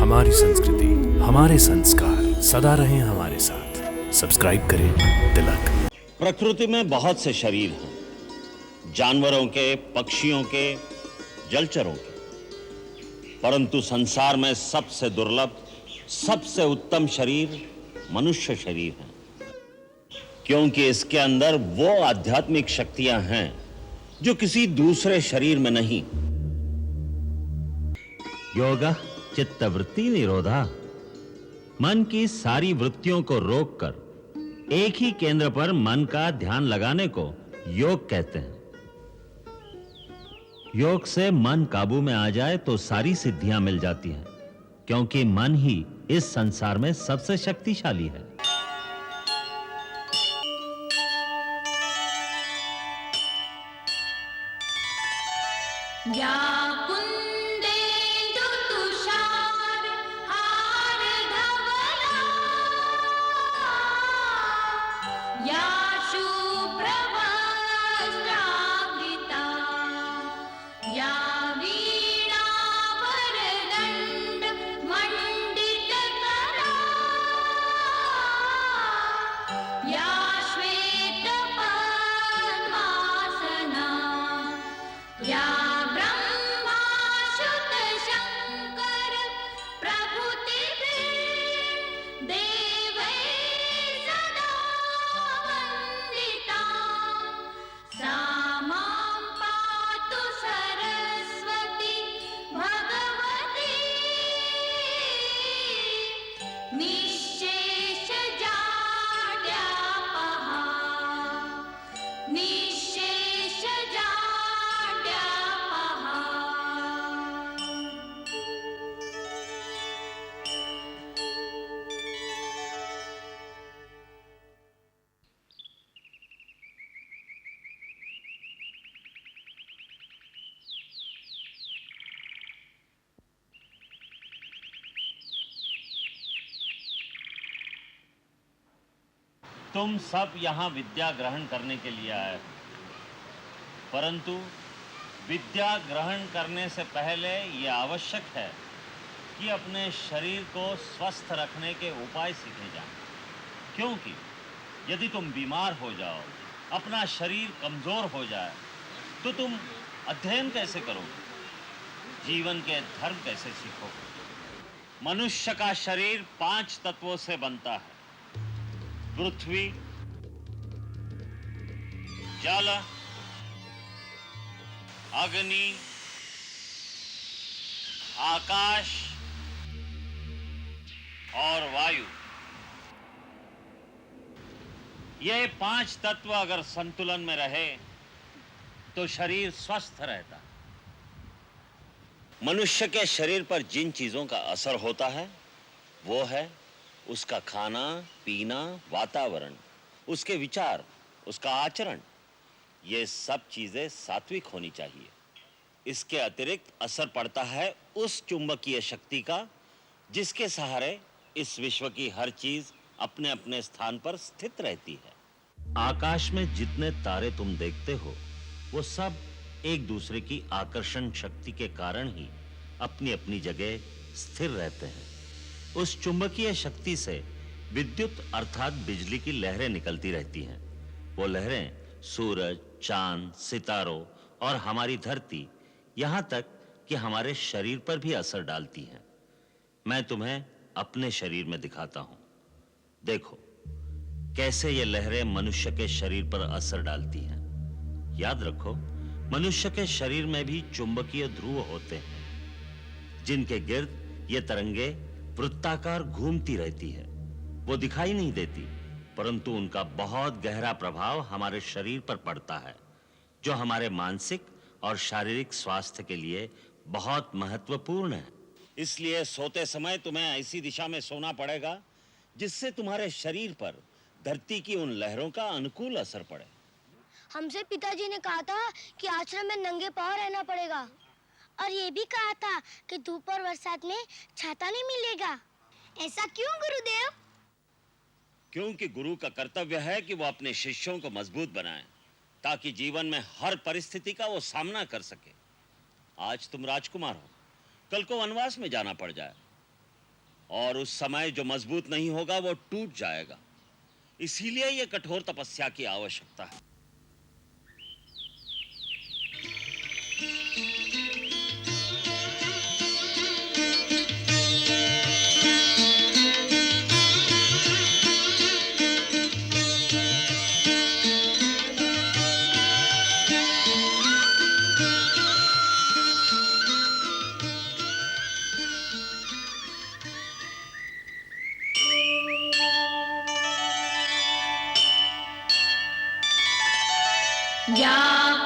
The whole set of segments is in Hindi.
हमारी संस्कृति, हमारे संस्कार सदा रहें हमारे साथ। सब्सक्राइब करें तिलक। प्रकृति में बहुत से शरीर हैं, जानवरों के, पक्षियों के, जलचरों के, परंतु संसार में सबसे दुर्लभ, सबसे उत्तम शरीर मनुष्य शरीर है, क्योंकि इसके अंदर वो आध्यात्मिक शक्तियां हैं जो किसी दूसरे शरीर में नहीं। योगा चित्तवृत्ति निरोधा, मन की सारी वृत्तियों को रोककर एक ही केंद्र पर मन का ध्यान लगाने को योग कहते हैं। योग से मन काबू में आ जाए तो सारी सिद्धियां मिल जाती हैं, क्योंकि मन ही इस संसार में सबसे शक्तिशाली है। या कुंदेन्दु तुषार हार धवला, या शुभ्रवस्त्रावृता, या वीणावरदण्ड मण्डितकरा, या श्वेतपद्मासना, या तुम सब यहाँ विद्या ग्रहण करने के लिए आए हो, परंतु विद्या ग्रहण करने से पहले यह आवश्यक है कि अपने शरीर को स्वस्थ रखने के उपाय सीखे जाएं, क्योंकि यदि तुम बीमार हो जाओ, अपना शरीर कमजोर हो जाए, तो तुम अध्ययन कैसे करोगे, जीवन के धर्म कैसे सीखोगे। मनुष्य का शरीर 5 तत्वों से बनता है: पृथ्वी, जल, अग्नि, आकाश और वायु। ये 5 तत्व अगर संतुलन में रहे तो शरीर स्वस्थ रहता है। मनुष्य के शरीर पर जिन चीजों का असर होता है वो है उसका खाना पीना, वातावरण, उसके विचार, उसका आचरण। ये सब चीजें सात्विक होनी चाहिए। इसके अतिरिक्त असर पड़ता है उस चुंबकीय शक्ति का जिसके सहारे इस विश्व की हर चीज अपने अपने स्थान पर स्थित रहती है। आकाश में जितने तारे तुम देखते हो वो सब एक दूसरे की आकर्षण शक्ति के कारण ही अपनी अपनी जगह स्थिर रहते हैं। उस चुंबकीय शक्ति से विद्युत अर्थात बिजली की लहरें निकलती रहती हैं। वो लहरें सूरज, चांद, सितारों और हमारी धरती, यहां तक कि हमारे शरीर पर भी असर डालती हैं। मैं तुम्हें अपने शरीर में दिखाता हूं। देखो कैसे ये लहरें मनुष्य के शरीर पर असर डालती हैं। याद रखो, मनुष्य के शरीर में भी चुंबकीय ध्रुव होते हैं, जिनके गिर्द ये तरंगे वृत्ताकार घूमती रहती है। वो दिखाई नहीं देती, परंतु उनका बहुत गहरा प्रभाव हमारे शरीर पर पड़ता है, जो हमारे मानसिक और शारीरिक स्वास्थ्य के लिए बहुत महत्वपूर्ण है। इसलिए सोते समय तुम्हें ऐसी दिशा में सोना पड़ेगा जिससे तुम्हारे शरीर पर धरती की उन लहरों का अनुकूल असर पड़े। हमसे पिताजी ने कहा था कि आश्रम में नंगे पांव रहना पड़ेगा, और ये भी कहा था कि धूप और बरसात में छाता नहीं मिलेगा। ऐसा क्यों गुरुदेव? क्योंकि गुरु का कर्तव्य है कि वो अपने शिष्यों को मजबूत बनाए, ताकि जीवन में हर परिस्थिति का वो सामना कर सके। आज तुम राजकुमार हो, कल को वनवास में जाना पड़ जाए, और उस समय जो मजबूत नहीं होगा वो टूट जाएगा। इसीलिए ये कठोर तपस्या की आवश्यकता है। या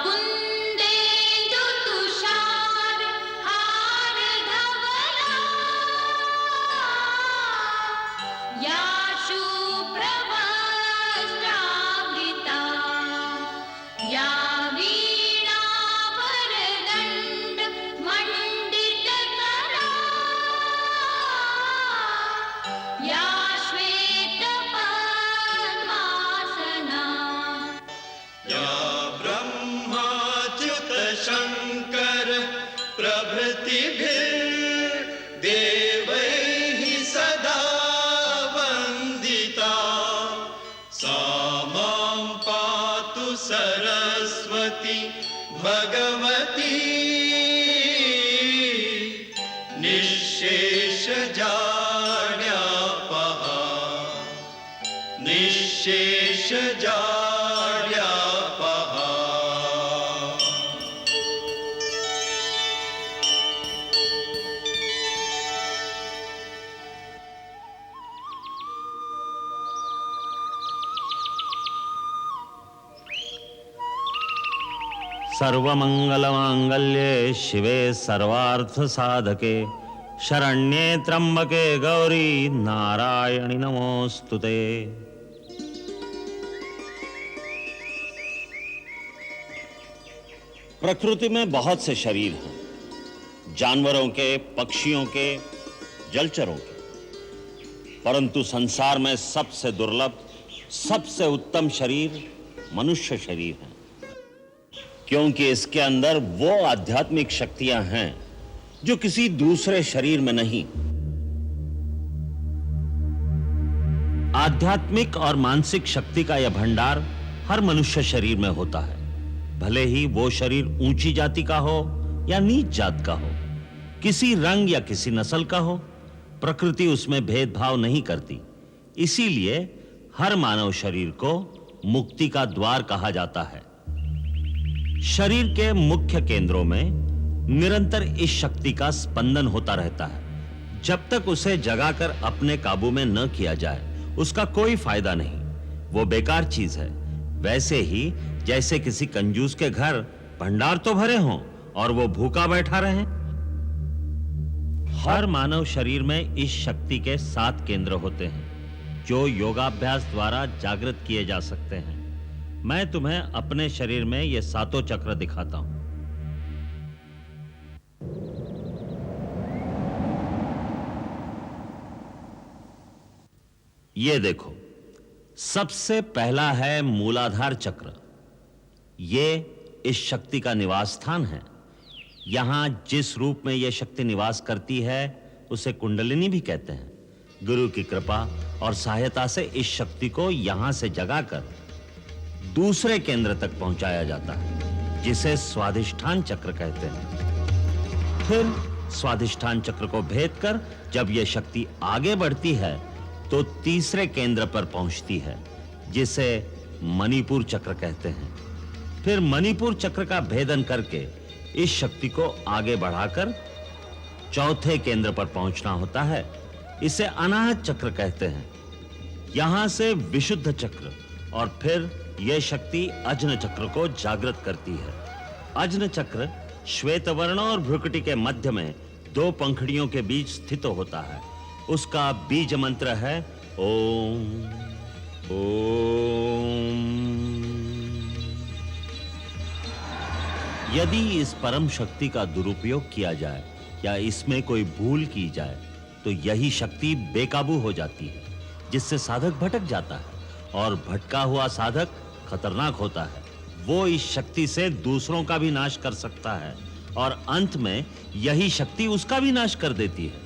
कुन्देन्दु तुषार हार धवला या शुभ्रवस्त्रावृता या वीणावरदण्ड मण्डितकरा या श्वेतपद्मासना ब्रह्माच्युत शंकर प्रभृतिभिर्देवैः सदा वन्दिता सा मां पातु सरस्वती भगवती निःशेषजाड्यापहा निःशेषजाड्यापहा। सर्वमंगलमांगल्ये शिवे सर्वार्थ साधके शरण्ये त्र्यंबके गौरी नारायणि नमोस्तुते। प्रकृति में बहुत से शरीर हैं, जानवरों के, पक्षियों के, जलचरों के, परंतु संसार में सबसे दुर्लभ, सबसे उत्तम शरीर मनुष्य शरीर है, क्योंकि इसके अंदर वो आध्यात्मिक शक्तियां हैं जो किसी दूसरे शरीर में नहीं। आध्यात्मिक और मानसिक शक्ति का यह भंडार हर मनुष्य शरीर में होता है, भले ही वो शरीर ऊंची जाति का हो या नीच जात का हो, किसी रंग या किसी नस्ल का हो, प्रकृति उसमें भेदभाव नहीं करती। इसीलिए हर मानव शरीर को मुक्ति का द्वार कहा जाता है। शरीर के मुख्य केंद्रों में निरंतर इस शक्ति का स्पंदन होता रहता है। जब तक उसे जगाकर अपने काबू में न किया जाए उसका कोई फायदा नहीं, वो बेकार चीज है। वैसे ही जैसे किसी कंजूस के घर भंडार तो भरे हों और वो भूखा बैठा रहे। हर मानव शरीर में इस शक्ति के 7 केंद्र होते हैं जो योगाभ्यास द्वारा जागृत किए जा सकते हैं। मैं तुम्हें अपने शरीर में ये 7 चक्र दिखाता हूं। ये देखो, सबसे पहला है मूलाधार चक्र। ये इस शक्ति का निवास स्थान है। यहां जिस रूप में यह शक्ति निवास करती है उसे कुंडलिनी भी कहते हैं। गुरु की कृपा और सहायता से इस शक्ति को यहां से जगाकर दूसरे केंद्र तक पहुंचाया जाता है, जिसे स्वाधिष्ठान चक्र कहते हैं। फिर स्वाधिष्ठान चक्र को भेद कर जब यह शक्ति आगे बढ़ती है तो तीसरे केंद्र पर पहुंचती है, जिसे मणिपुर चक्र कहते हैं। फिर मणिपुर चक्र का भेदन करके इस शक्ति को आगे बढ़ाकर चौथे केंद्र पर पहुंचना होता है। इसे अनाहत चक्र कहते हैं। यहां से विशुद्ध चक्र और फिर यह शक्ति अजन चक्र को जागृत करती है। अजन चक्र श्वेत वर्ण और भ्रुकुटी के मध्य में 2 पंखुड़ियों के बीच स्थित होता है। उसका बीज मंत्र है ओम ओम। यदि इस परम शक्ति का दुरुपयोग किया जाए या इसमें कोई भूल की जाए तो यही शक्ति बेकाबू हो जाती है, जिससे साधक भटक जाता है और भटका हुआ साधक खतरनाक होता है। वो इस शक्ति से दूसरों का भी नाश कर सकता है और अंत में यही शक्ति उसका भी नाश कर देती है।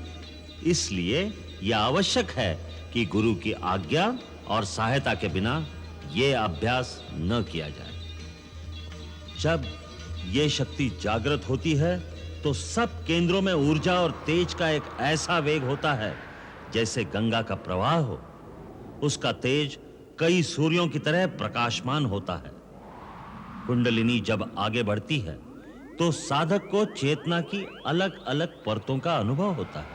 इसलिए यह आवश्यक है कि गुरु की आज्ञा और सहायता के बिना यह अभ्यास न किया जाए। जब यह शक्ति जागृत होती है तो सब केंद्रों में ऊर्जा और तेज का एक ऐसा वेग होता है जैसे गंगा का प्रवाह हो। उसका तेज कई सूर्यों की तरह प्रकाशमान होता है। कुंडलिनी जब आगे बढ़ती है तो साधक को चेतना की अलग-अलग परतों का अनुभव होता है,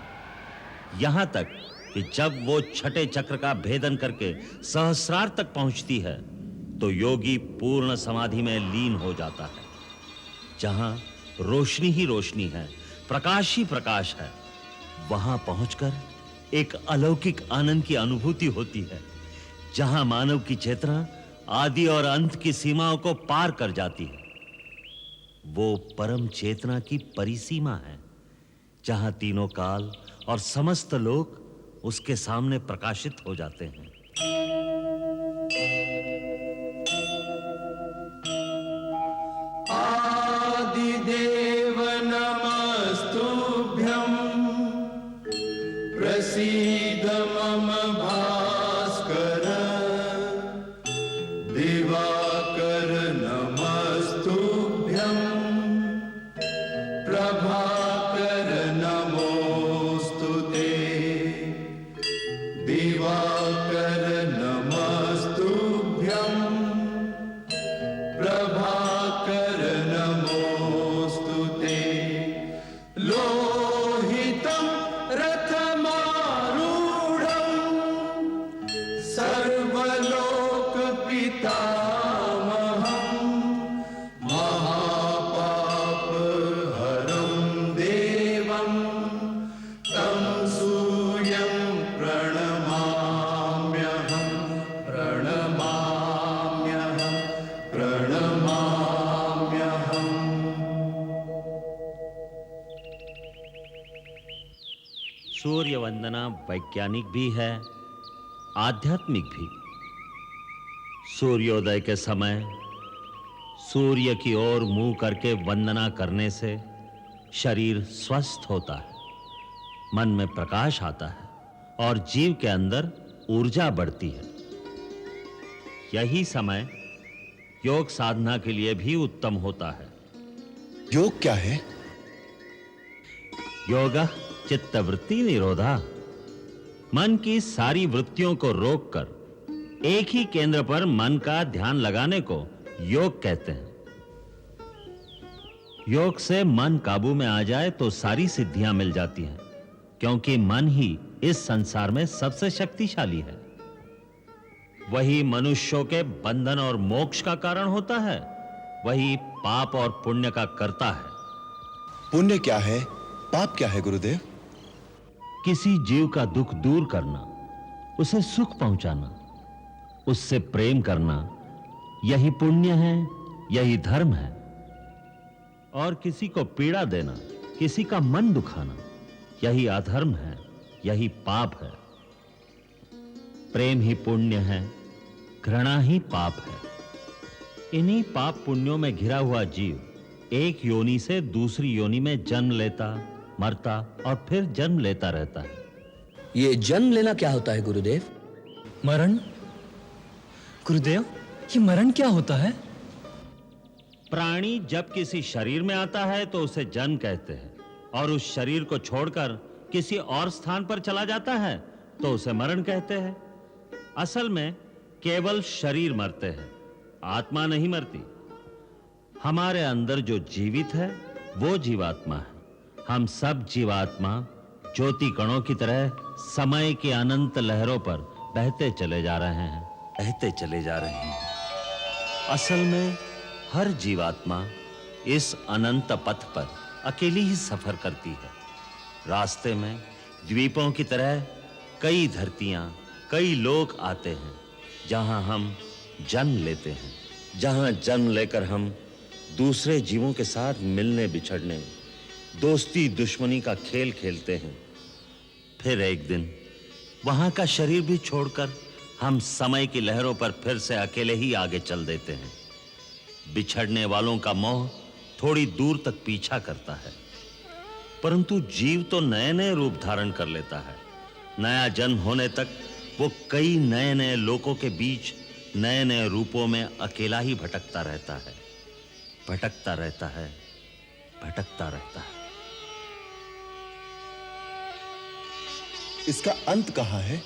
यहां तक कि जब वो छठे चक्र का भेदन करके सहस्रार तक पहुंचती है तो योगी पूर्ण समाधि में लीन हो जाता है। जहां रोशनी ही रोशनी है, प्रकाश ही प्रकाश है, वहां पहुंचकर एक अलौकिक आनंद की अनुभूति होती है, जहां मानव की चेतना आदि और अंत की सीमाओं को पार कर जाती है। वो परम चेतना की परिसीमा है, जहां तीनों काल और समस्त लोक उसके सामने प्रकाशित हो जाते हैं। आदिदेव नमस्तुभ्यं प्रसीद मम भास्कर दिवाकर नमस्तुभ्यं प्रभाकर नमोस्तुते दिवाकर नमस्तुभ्यं प्रभाकर नमोस्तुते लोहितं रथमारूढं सर्वलोकपितामहं महापापहरं देवं तं सूर्यं प्रणमाम्यहं प्रणमाम्यहं प्रणमाम्यहम्। सूर्य वंदना वैज्ञानिक भी है, आध्यात्मिक भी। सूर्योदय के समय सूर्य की ओर मुंह करके वंदना करने से शरीर स्वस्थ होता है, मन में प्रकाश आता है और जीव के अंदर ऊर्जा बढ़ती है। यही समय योग साधना के लिए भी उत्तम होता है। योग क्या है? योगा चित्तवृत्ति निरोधा, मन की सारी वृत्तियों को रोककर एक ही केंद्र पर मन का ध्यान लगाने को योग कहते हैं। योग से मन काबू में आ जाए तो सारी सिद्धियां मिल जाती हैं, क्योंकि मन ही इस संसार में सबसे शक्तिशाली है। वही मनुष्यों के बंधन और मोक्ष का कारण होता है, वही पाप और पुण्य का कर्ता है। पुण्य क्या है, पाप क्या है गुरुदेव? किसी जीव का दुख दूर करना, उसे सुख पहुंचाना, उससे प्रेम करना, यही पुण्य है, यही धर्म है। और किसी को पीड़ा देना, किसी का मन दुखाना, यही अधर्म है, यही पाप है। प्रेम ही पुण्य है, घृणा ही पाप है। इन्हीं पाप पुण्यों में घिरा हुआ जीव एक योनि से दूसरी योनि में जन्म लेता, मरता और फिर जन्म लेता रहता है। ये जन्म लेना क्या होता है गुरुदेव? मरण? गुरुदेव, ये मरण क्या होता है? प्राणी जब किसी शरीर में आता है तो उसे जन्म कहते हैं, और उस शरीर को छोड़कर किसी और स्थान पर चला जाता है तो उसे मरण कहते हैं। असल में केवल शरीर मरते हैं, आत्मा नहीं मरती। हमारे अंदर जो जीवित है वो जीवात्मा है। हम सब जीवात्मा ज्योति कणों की तरह समय की अनंत लहरों पर बहते चले जा रहे हैं, बहते चले जा रहे हैं। असल में हर जीवात्मा इस अनंत पथ पर अकेली ही सफर करती है। रास्ते में द्वीपों की तरह कई धरतियां, कई लोक आते हैं, जहां हम जन्म लेते हैं, जहां जन्म लेकर हम दूसरे जीवों के साथ मिलने बिछड़ने, दोस्ती दुश्मनी का खेल खेलते हैं। फिर एक दिन वहां का शरीर भी छोड़कर हम समय की लहरों पर फिर से अकेले ही आगे चल देते हैं। बिछड़ने वालों का मोह थोड़ी दूर तक पीछा करता है, परंतु जीव तो नए नए रूप धारण कर लेता है। नया जन्म होने तक वो कई नए नए लोगों के बीच नए नए रूपों में अकेला ही भटकता रहता है, भटकता रहता है, भटकता रहता है। इसका अंत कहाँ है?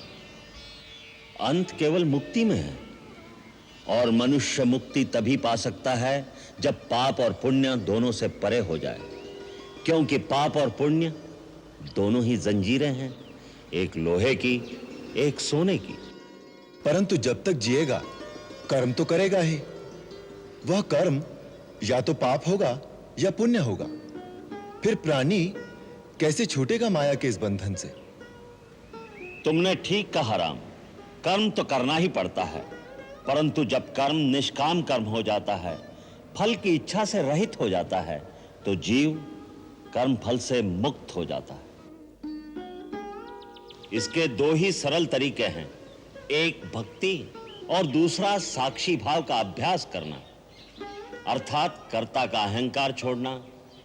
अंत केवल मुक्ति में है, और मनुष्य मुक्ति तभी पा सकता है जब पाप और पुण्य दोनों से परे हो जाए, क्योंकि पाप और पुण्य दोनों ही जंजीरें हैं, एक लोहे की, एक सोने की। परंतु जब तक जिएगा कर्म तो करेगा ही। वह कर्म या तो पाप होगा या पुण्य होगा। फिर प्राणी कैसे छूटेगा माया के इस बंधन से? तुमने ठीक कहा राम, कर्म तो करना ही पड़ता है, परंतु जब कर्म निष्काम कर्म हो जाता है, फल की इच्छा से रहित हो जाता है, तो जीव कर्म फल से मुक्त हो जाता है। इसके दो ही सरल तरीके हैं, एक भक्ति और दूसरा साक्षी भाव का अभ्यास करना, अर्थात कर्ता का अहंकार छोड़ना,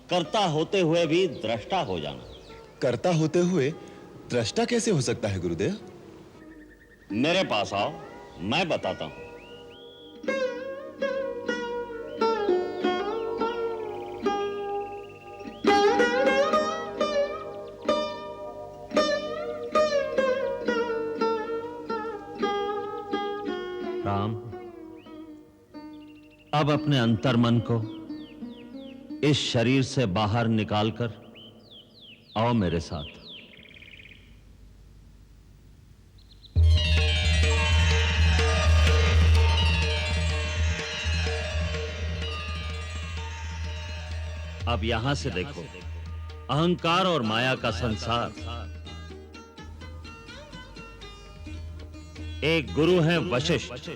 कर्ता होते हुए भी दृष्टा हो जाना। कर्ता होते हुए दृष्टा कैसे हो सकता है गुरुदेव? मेरे पास आओ, मैं बताता हूं। राम, अब अपने अंतर्मन को इस शरीर से बाहर निकालकर आओ मेरे साथ। अब यहां से देखो, अहंकार और माया का संसार। एक गुरु है वशिष्ठ,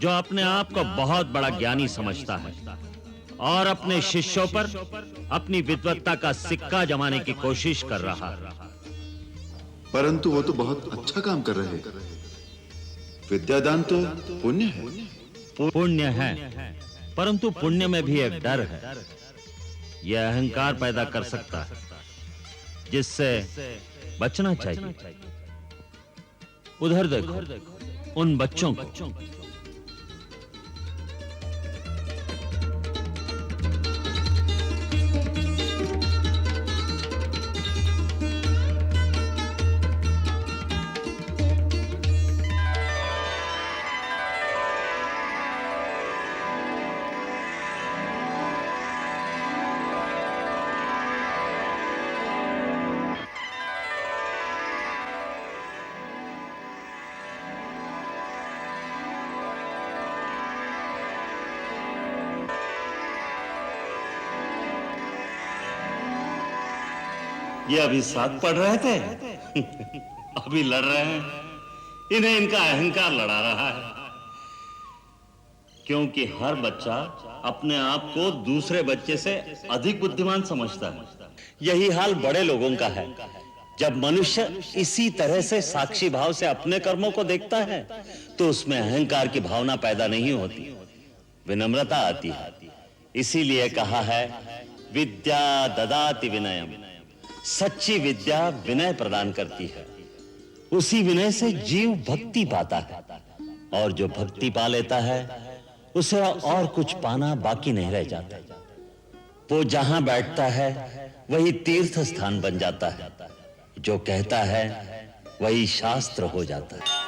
जो अपने आप को बहुत बड़ा ज्ञानी समझता है और अपने शिष्यों पर अपनी विद्वत्ता का सिक्का जमाने की कोशिश कर रहा है। परंतु वो तो बहुत अच्छा काम कर रहे हैं। विद्यादान तो पुण्य है। पुण्य है, परंतु पुण्य में भी एक डर है। यह अहंकार पैदा कर सकता है, जिससे बचना चाहिए। उधर देखो, उन बच्चों को। ये अभी साथ पढ़ रहे थे, अभी लड़ रहे हैं। इन्हें इनका अहंकार लड़ा रहा है, क्योंकि हर बच्चा अपने आप को दूसरे बच्चे से अधिक बुद्धिमान समझता है। यही हाल बड़े लोगों का है। जब मनुष्य इसी तरह से साक्षी भाव से अपने कर्मों को देखता है, तो उसमें अहंकार की भावना पैदा नहीं होती, विनम्रता आती है। इसीलिए कहा है, विद्या ददाति विनयम। सच्ची विद्या विनय प्रदान करती है। उसी विनय से जीव भक्ति पाता है, और जो भक्ति पा लेता है, उसे और कुछ पाना बाकी नहीं रह जाता। वो जहां बैठता है वही तीर्थ स्थान बन जाता है। जो कहता है वही शास्त्र हो जाता है।